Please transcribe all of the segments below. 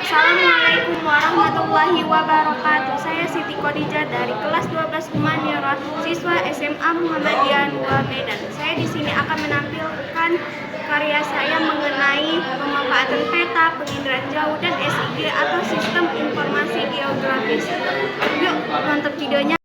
Assalamualaikum warahmatullahi wabarakatuh. Saya Siti Khadijah dari kelas 12 Humaniora, siswa SMA Muhammadiyah 2 Medan. Saya di sini akan menampilkan karya saya mengenai pemanfaatan peta, penginderaan jauh, dan SIG atau Sistem Informasi Geografis. Yuk nonton videonya.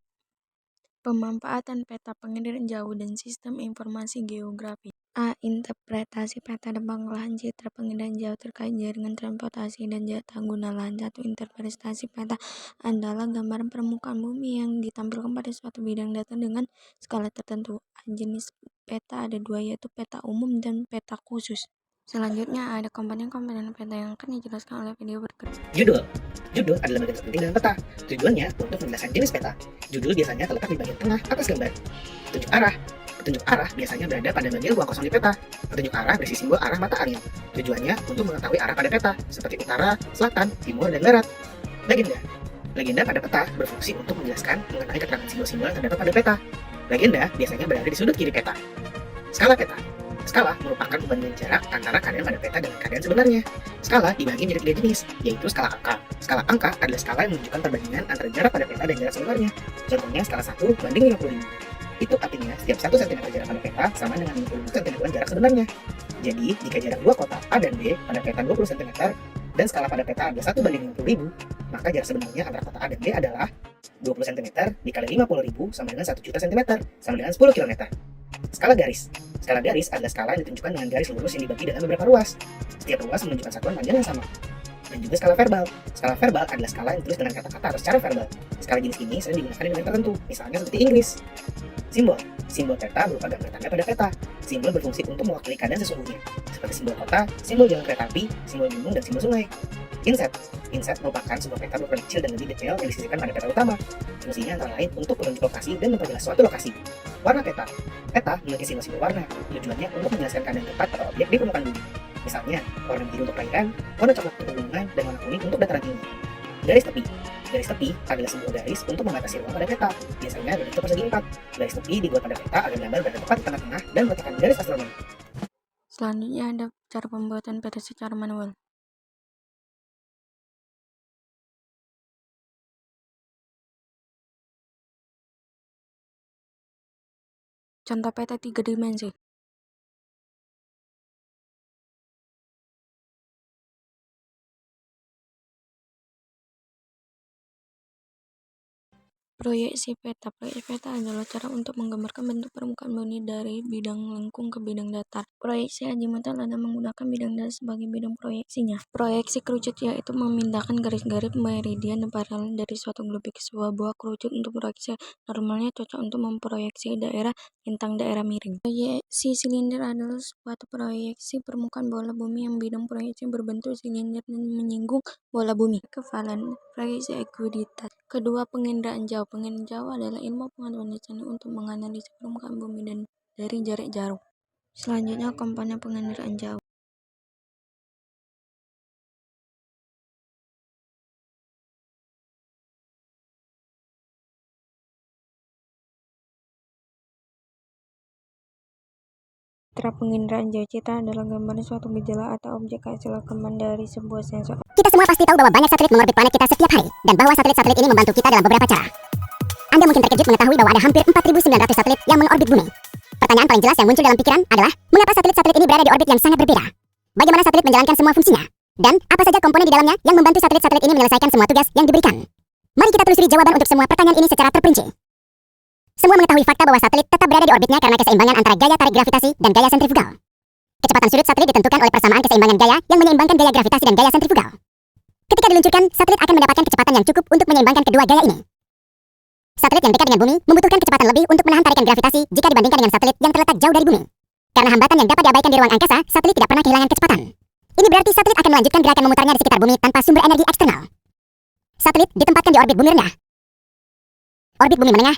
Pemanfaatan peta, penginderaan jauh, dan sistem informasi geografi. A. Interpretasi peta dan pengolahan citra penginderaan jauh terkait jaringan transportasi dan jatah guna lahan. 1. Interpretasi peta adalah gambaran permukaan bumi yang ditampilkan pada suatu bidang data dengan skala tertentu. A. Jenis peta ada dua, yaitu peta umum dan peta khusus. Selanjutnya ada komponen-komponen peta yang akan dijelaskan oleh video berikut. Judul adalah bagian terpenting dalam peta. Tujuannya untuk menjelaskan jenis peta. Judul biasanya terletak di bagian tengah atas gambar. Petunjuk arah biasanya berada pada bagian ruang kosong di peta. Petunjuk arah berisi simbol arah mata angin. Tujuannya untuk mengetahui arah pada peta, seperti utara, selatan, timur, dan barat. Legenda pada peta berfungsi untuk menjelaskan mengenai keterangan simbol-simbol yang terdapat pada peta. Legenda biasanya berada di sudut kiri peta. Skala peta. Skala merupakan perbandingan jarak antara keadaan pada peta dengan keadaan sebenarnya. Skala dibagi menjadi 3 jenis, yaitu skala angka. Skala angka adalah skala yang menunjukkan perbandingan antara jarak pada peta dan jarak sebenarnya. Contohnya skala 1 banding 50.000. Itu artinya setiap 1 cm jarak pada peta sama dengan 50 cm jarak sebenarnya. Jadi, jika jarak dua kota A dan B pada peta 20 cm dan skala pada peta adalah 1 banding 50.000, maka jarak sebenarnya antara kota A dan B adalah 20 cm dikali 50.000 sama dengan 1 juta cm sama dengan 10 km. Skala garis. Skala garis adalah skala yang ditunjukkan dengan garis lurus yang dibagi dalam beberapa ruas. Setiap ruas menunjukkan satuan panjang yang sama. Dan juga skala verbal. Skala verbal adalah skala yang ditulis dengan kata-kata atau secara verbal. Skala jenis ini sering digunakan di negara tertentu, misalnya seperti Inggris. Simbol peta berupa gambar tanda pada peta. Simbol berfungsi untuk mewakili keadaan sesungguhnya, seperti simbol kota, simbol jalan kereta api, simbol gunung, dan simbol sungai. Inset merupakan sebuah peta berukuran kecil dan lebih detail yang disisipkan pada peta utama. Fungsinya antara lain untuk menunjuk lokasi dan memperjelas suatu lokasi. Warna peta. Peta memiliki simbol-simbol warna. Tujuannya untuk menjelaskan keadaan tempat atau objek di permukaan bumi. Misalnya, warna biru untuk perairan, warna coklat untuk pegunungan, dan warna kuning untuk dataran tinggi. Garis tepi. Garis tepi adalah sebuah garis untuk membatasi ruang pada peta. Biasanya berbentuk persegi 4. Garis tepi dibuat pada peta agar gambar berada tepat di tengah-tengah dan meletakkan garis astronomi. Selanjutnya ada cara pembuatan peta secara manual. Contoh peta 3 dimensi. Proyeksi peta. Proyeksi peta adalah cara untuk menggambarkan bentuk permukaan bumi dari bidang lengkung ke bidang datar. Proyeksi azimutal adalah menggunakan bidang datar sebagai bidang proyeksinya. Proyeksi kerucut yaitu memindahkan garis-garis meridian dan paralel dari suatu globik ke sebuah buah kerucut. Untuk proyeksi normalnya cocok untuk memproyeksi daerah lintang daerah miring. Proyeksi silinder adalah suatu proyeksi permukaan bola bumi yang bidang proyeksi berbentuk silinder dan menyinggung bola bumi. Kevalen. Proyeksi ekuiditas. Kedua, penginderaan jauh. Penginderaan jauh adalah ilmu pengetahuan dasar untuk menganalisis permukaan bumi dan dari jarak jauh. Selanjutnya, komponen penginderaan jauh. Citra penginderaan jauh. Citra adalah gambaran suatu gejala atau objek hasil rekaman dari sebuah sensor. Kita semua pasti tahu bahwa banyak satelit mengorbit planet kita setiap hari, dan bahwa satelit-satelit ini membantu kita dalam beberapa cara. Anda mungkin terkejut mengetahui bahwa ada hampir 4.900 satelit yang mengorbit bumi. Pertanyaan paling jelas yang muncul dalam pikiran adalah, mengapa satelit-satelit ini berada di orbit yang sangat berbeda? Bagaimana satelit menjalankan semua fungsinya? Dan apa saja komponen di dalamnya yang membantu satelit-satelit ini menyelesaikan semua tugas yang diberikan? Mari kita telusuri jawaban untuk semua pertanyaan ini secara terperinci. Semua mengetahui fakta bahwa satelit tetap berada di orbitnya karena keseimbangan antara gaya tarik gravitasi dan gaya sentrifugal. Kecepatan sudut satelit ditentukan oleh persamaan keseimbangan gaya yang menyeimbangkan gaya gravitasi dan gaya sentrifugal. Ketika diluncurkan, satelit akan mendapatkan kecepatan yang cukup untuk menyeimbangkan kedua gaya ini. Satelit yang dekat dengan bumi membutuhkan kecepatan lebih untuk menahan tarikan gravitasi jika dibandingkan dengan satelit yang terletak jauh dari bumi. Karena hambatan yang dapat diabaikan di ruang angkasa, satelit tidak pernah kehilangan kecepatan. Ini berarti satelit akan melanjutkan gerakan memutarnya di sekitar bumi tanpa sumber energi eksternal. Satelit ditempatkan di orbit bumi rendah, orbit bumi menengah,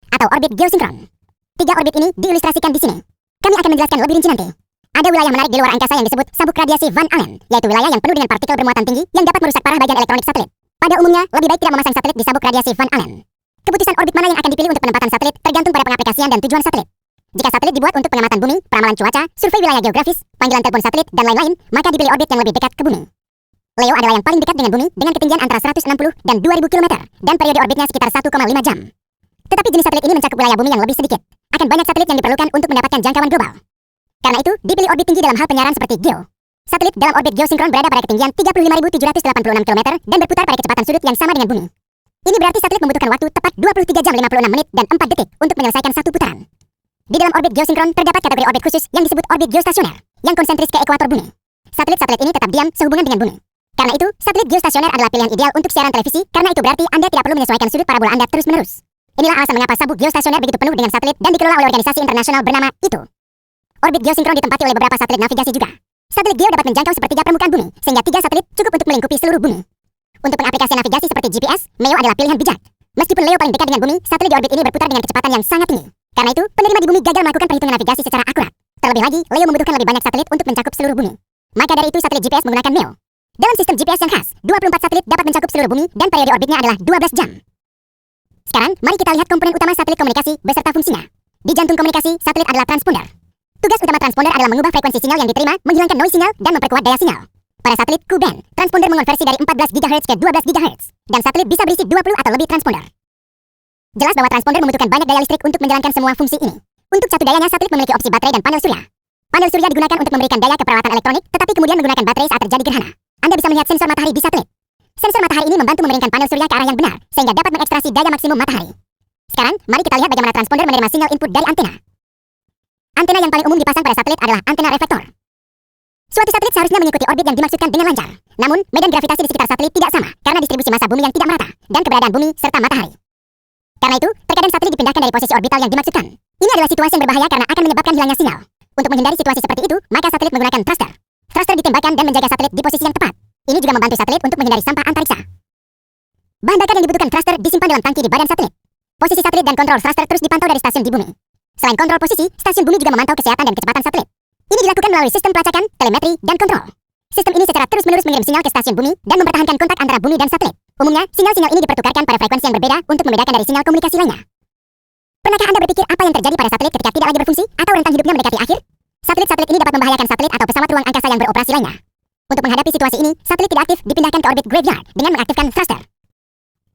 atau orbit geosinkron. 3 orbit ini diilustrasikan di sini. Kami akan menjelaskan lebih rinci nanti. Ada wilayah menarik di luar angkasa yang disebut sabuk radiasi Van Allen, yaitu wilayah yang penuh dengan partikel bermuatan tinggi yang dapat merusak parah bagian elektronik satelit. Pada umumnya, lebih baik tidak memasang satelit di sabuk radiasi Van Allen. Keputusan orbit mana yang akan dipilih untuk penempatan satelit tergantung pada pengaplikasian dan tujuan satelit. Jika satelit dibuat untuk pengamatan bumi, peramalan cuaca, survei wilayah geografis, panggilan telepon satelit, dan lain-lain, maka dipilih orbit yang lebih dekat ke bumi. Leo adalah yang paling dekat dengan bumi dengan ketinggian antara 160 dan 2000 km dan periode orbitnya sekitar 1,5 jam. Tetapi jenis satelit ini mencakup wilayah bumi yang lebih sedikit. Akan banyak satelit yang diperlukan untuk mendapatkan jangkauan global. Karena itu, dipilih orbit tinggi dalam hal penyiaran seperti GEO. Satelit dalam orbit geosinkron berada pada ketinggian 35.786 km dan berputar pada kecepatan sudut yang sama dengan bumi. Ini berarti satelit membutuhkan waktu tepat 23 jam 56 menit dan 4 detik untuk menyelesaikan satu putaran. Di dalam orbit geosinkron terdapat kategori orbit khusus yang disebut orbit geostasioner, yang konsentris ke ekuator bumi. Satelit-satelit ini tetap diam sehubungan dengan bumi. Karena itu, satelit geostasioner adalah pilihan ideal untuk siaran televisi karena itu berarti Anda tidak perlu menyesuaikan sudut parabola Anda terus-menerus. Inilah alasan mengapa sabuk geostasioner begitu penuh dengan satelit dan dikelola oleh organisasi internasional bernama ITU. Orbit geosinkron ditempati oleh beberapa satelit navigasi juga. Satelit geo dapat menjangkau sepertiga permukaan bumi, sehingga 3 satelit cukup untuk melingkupi seluruh bumi. Untuk pengaplikasian navigasi seperti GPS, MEO adalah pilihan bijak. Meskipun Leo paling dekat dengan bumi, satelit di orbit ini berputar dengan kecepatan yang sangat tinggi. Karena itu, penerima di bumi gagal melakukan perhitungan navigasi secara akurat. Terlebih lagi, Leo membutuhkan lebih banyak satelit untuk mencakup seluruh bumi. Maka dari itu satelit GPS menggunakan MEO. Dalam sistem GPS yang khas, 24 satelit dapat mencakup seluruh bumi dan periode orbitnya adalah 12 jam. Sekarang, mari kita lihat komponen utama satelit komunikasi beserta fungsinya. Di jantung komunikasi, satelit adalah transponder. Tugas utama transponder adalah mengubah frekuensi sinyal yang diterima, menghilangkan noise sinyal, dan memperkuat daya sinyal. Pada satelit Ku-band, transponder mengonversi dari 14 GHz ke 12 GHz, dan satelit bisa berisi 20 atau lebih transponder. Jelas bahwa transponder membutuhkan banyak daya listrik untuk menjalankan semua fungsi ini. Untuk satu dayanya, satelit memiliki opsi baterai dan panel surya. Panel surya digunakan untuk memberikan daya ke peralatan elektronik, tetapi kemudian menggunakan baterai saat terjadi gerhana. Anda bisa melihat sensor matahari di satelit. Sensor matahari ini membantu memalingkan panel surya ke arah yang benar, sehingga dapat mengekstraksi daya maksimum matahari. Sekarang, mari kita lihat bagaimana transponder menerima sinyal input dari antena. Antena yang paling umum dipasang pada satelit adalah antena reflektor. Suatu satelit seharusnya mengikuti orbit yang dimaksudkan dengan lancar. Namun, medan gravitasi di sekitar satelit tidak sama karena distribusi massa bumi yang tidak merata dan keberadaan bumi serta matahari. Karena itu, terkadang satelit dipindahkan dari posisi orbital yang dimaksudkan. Ini adalah situasi yang berbahaya karena akan menyebabkan hilangnya sinyal. Untuk menghindari situasi seperti itu, maka satelit menggunakan thruster. Thruster ditembakkan dan menjaga satelit di posisi yang tepat. Ini juga membantu satelit untuk menghindari sampah antariksa. Bahan bakar yang dibutuhkan thruster disimpan dalam tangki di badan satelit. Posisi satelit dan kontrol thruster terus dipantau dari stasiun di bumi. Selain kontrol posisi, stasiun bumi juga memantau kesehatan dan kecepatan satelit. Ini dilakukan melalui sistem pelacakan, telemetri, dan kontrol. Sistem ini secara terus-menerus mengirim sinyal ke stasiun bumi dan mempertahankan kontak antara bumi dan satelit. Umumnya, sinyal-sinyal ini dipertukarkan pada frekuensi yang berbeda untuk membedakan dari sinyal komunikasi lainnya. Pernahkah Anda berpikir apa yang terjadi pada satelit ketika tidak lagi berfungsi atau rentang hidupnya mendekati akhir? Satelit-satelit ini dapat membahayakan satelit atau pesawat ruang angkasa yang beroperasi lainnya. Untuk menghadapi situasi ini, satelit tidak aktif dipindahkan ke orbit graveyard dengan mengaktifkan thruster.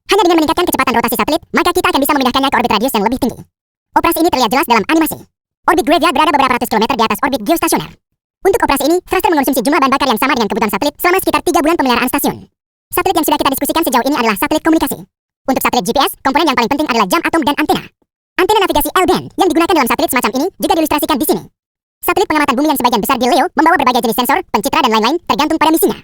Hanya dengan meningkatkan kecepatan rotasi satelit, maka kita akan bisa memindahkannya ke orbit radius yang lebih tinggi. Operasi ini terlihat jelas dalam animasi. Orbit graveyard berada beberapa ratus kilometer di atas orbit geostasioner. Untuk operasi ini, thruster mengonsumsi jumlah bahan bakar yang sama dengan kebutuhan satelit selama sekitar 3 bulan pemeliharaan stasiun. Satelit yang sudah kita diskusikan sejauh ini adalah satelit komunikasi. Untuk satelit GPS, komponen yang paling penting adalah jam atom dan antena. Antena navigasi L-band yang digunakan dalam satelit semacam ini juga diilustrasikan di sini. Satelit pengamatan bumi yang sebagian besar di Leo membawa berbagai jenis sensor, pencitra, dan lain-lain tergantung pada misinya.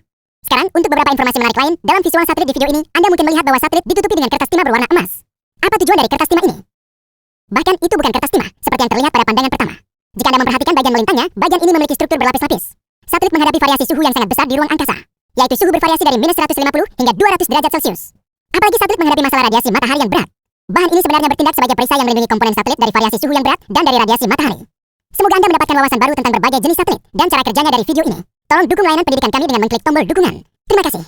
Sekarang, untuk beberapa informasi menarik lain, dalam visual satelit di video ini, Anda mungkin melihat bahwa satelit ditutupi dengan kertas timah berwarna emas. Apa tujuan dari kertas timah ini? Bahkan itu bukan kertas timah, seperti yang terlihat pada pandangan pertama. Jika Anda memperhatikan bagian melintangnya, bagian ini memiliki struktur berlapis-lapis. Satelit menghadapi variasi suhu yang sangat besar di ruang angkasa, yaitu suhu bervariasi dari minus 150 hingga 200 derajat Celcius. Apalagi satelit menghadapi masalah radiasi matahari yang berat. Bahan ini sebenarnya bertindak sebagai perisai yang melindungi komponen satelit dari variasi suhu yang berat dan dari radiasi matahari. Semoga Anda mendapatkan wawasan baru tentang berbagai jenis satelit dan cara kerjanya dari video ini. Tolong dukung layanan pendidikan kami dengan mengklik tombol dukungan. Terima kasih.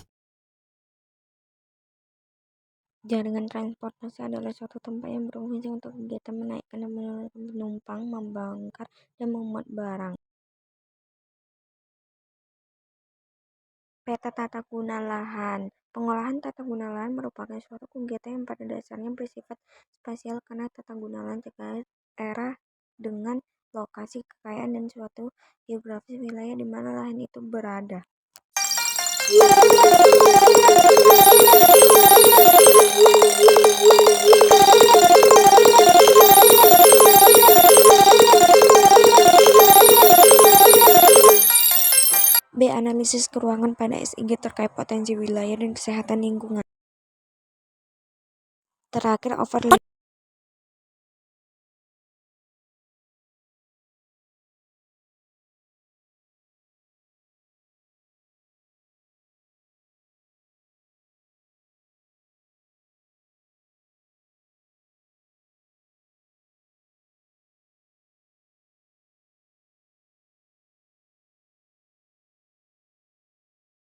Jaringan transportasi adalah suatu tempat yang berfungsi untuk kegiatan menaikkan dan menurunkan penumpang, membangkar, dan memuat barang. Peta tata guna lahan. Pengolahan tata guna lahan merupakan suatu kegiatan yang pada dasarnya bersifat spasial karena tata guna lahan terkait daerah dengan lokasi kekayaan dan suatu geografis wilayah di mana lahan itu berada. B. Analisis keruangan pada SIG terkait potensi wilayah dan kesehatan lingkungan. Terakhir, overlay